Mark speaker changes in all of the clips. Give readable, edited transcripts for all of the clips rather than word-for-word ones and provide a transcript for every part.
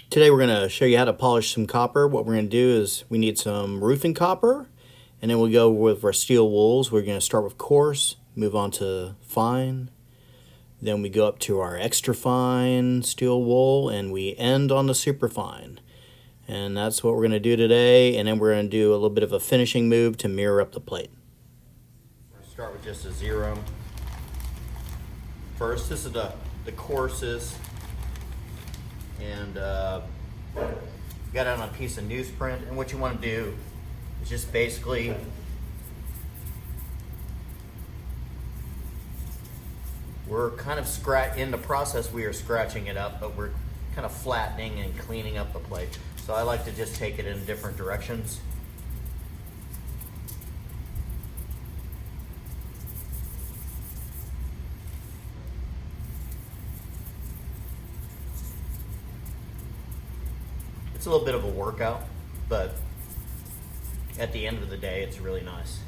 Speaker 1: Today we're going to show you how to polish some copper. What we're going to do is we need some roofing copper, and then we go with our steel wools. We're going to start with coarse, move on to fine, then we go up to our extra fine steel wool, and we end on the super fine. And that's what we're going to do today, and then we're going to do a little bit of a finishing move to mirror up the plate. We're going to start with just a 0. First, this is the coarsest, and got it on a piece of newsprint. And what you want to do is just basically we're kind of in the process we are scratching it up, but we're kind of flattening and cleaning up the plate. So I like to just take it in different directions. It's a little bit of a workout, but at the end of the day, it's really nice.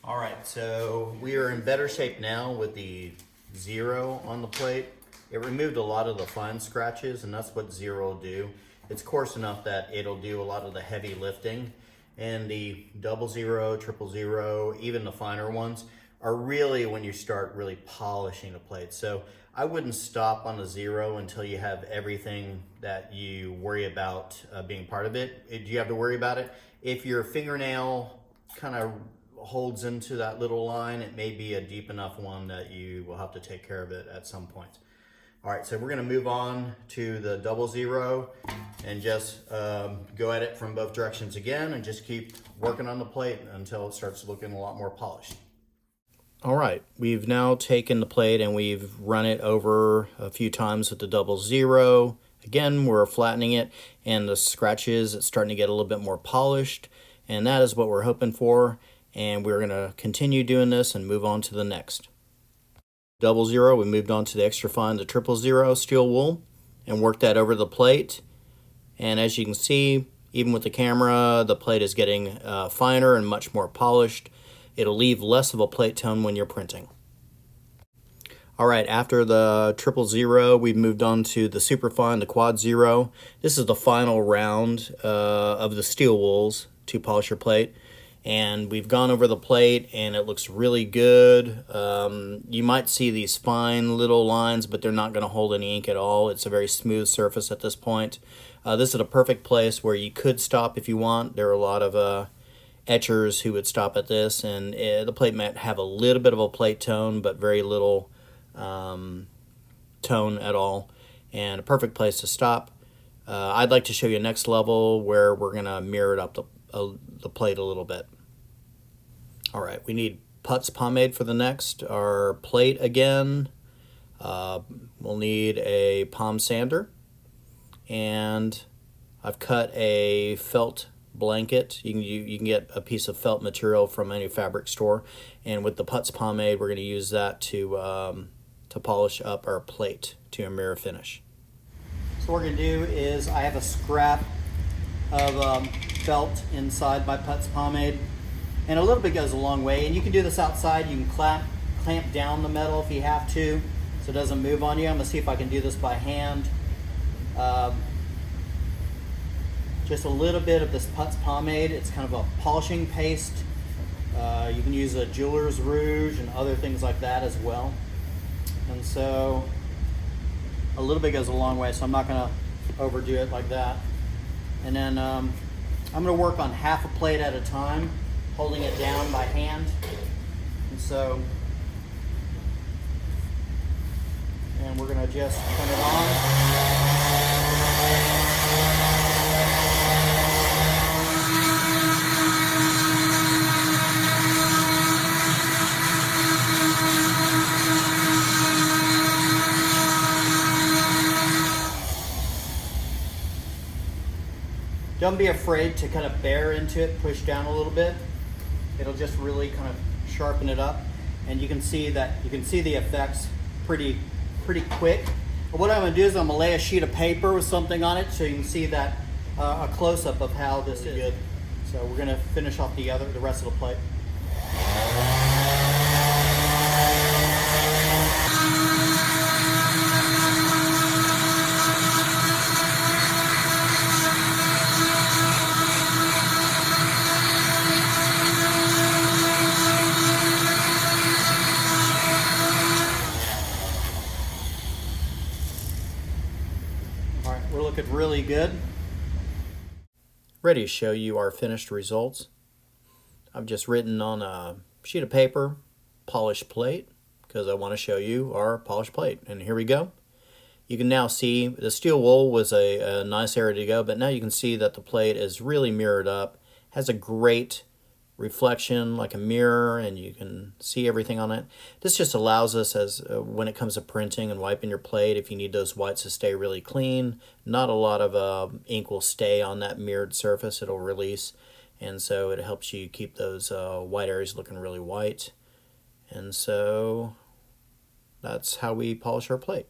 Speaker 1: All right, so we are in better shape now with the 0 on the plate. It removed a lot of the fine scratches, and that's what 0 will do. It's coarse enough that it'll do a lot of the heavy lifting. And the 00, 000, even the finer ones, are really when you start really polishing a plate. So I wouldn't stop on a 0 until you have everything that you worry about being part of it. Do you have to worry about it? If your fingernail kind of holds into that little line, it may be a deep enough one that you will have to take care of it at some point. All right, so we're gonna move on to the 00 and just go at it from both directions again and just keep working on the plate until it starts looking a lot more polished. All right, we've now taken the plate and we've run it over a few times with the 00. Again, we're flattening it, and the scratches, it's starting to get a little bit more polished, and that is what we're hoping for. And we're gonna continue doing this and move on to the next. 00, we moved on to the extra fine, the 000 steel wool, and worked that over the plate. And as you can see, even with the camera, the plate is getting finer and much more polished. It'll leave less of a plate tone when you're printing. All right, after the 000, we've moved on to the super fine, the quad 0. This is the final round of the steel wools to polish your plate. And we've gone over the plate and it looks really good. You might see these fine little lines, but they're not going to hold any ink at all. It's a very smooth surface at this point. This is a perfect place where you could stop if you want. There are a lot of etchers who would stop at this, and the plate might have a little bit of a plate tone, but very little tone at all, and a perfect place to stop. I'd like to show you next level where we're going to mirror it up the plate a little bit. All right, we need putz pomade for the next. Our plate again. We'll need a palm sander, and I've cut a felt blanket. You can get a piece of felt material from any fabric store, and with the putz pomade, we're going to use that to polish up our plate to a mirror finish. So what we're going to do is I have a scrap of felt inside my putz pomade, and a little bit goes a long way. And you can do this outside. You can clamp down the metal if you have to, so it doesn't move on you. I'm gonna see if I can do this by hand. Just a little bit of this putz pomade. It's kind of a polishing paste. You can use a jeweler's rouge and other things like that as well. And so a little bit goes a long way, so I'm not gonna overdo it like that. And then I'm gonna work on half a plate at a time, holding it down by hand. And so, and we're gonna just turn it on. Don't be afraid to kind of bear into it, push down a little bit. It'll just really kind of sharpen it up. And you can see the effects pretty pretty quick. What I'm gonna do is I'm gonna lay a sheet of paper with something on it so you can see that a close-up of how this is. Good. So we're gonna finish off the rest of the plate. All right, we're looking really good. Ready to show you our finished results. I've just written on a sheet of paper, polished plate, because I want to show you our polished plate. And here we go. You can now see the steel wool was a nice area to go, but now you can see that the plate is really mirrored up, has a great reflection like a mirror, and you can see everything on it. This just allows us, as when it comes to printing and wiping your plate, if you need those whites to stay really clean, not a lot of ink will stay on that mirrored surface, it'll release, and so it helps you keep those white areas looking really white. And so that's how we polish our plate.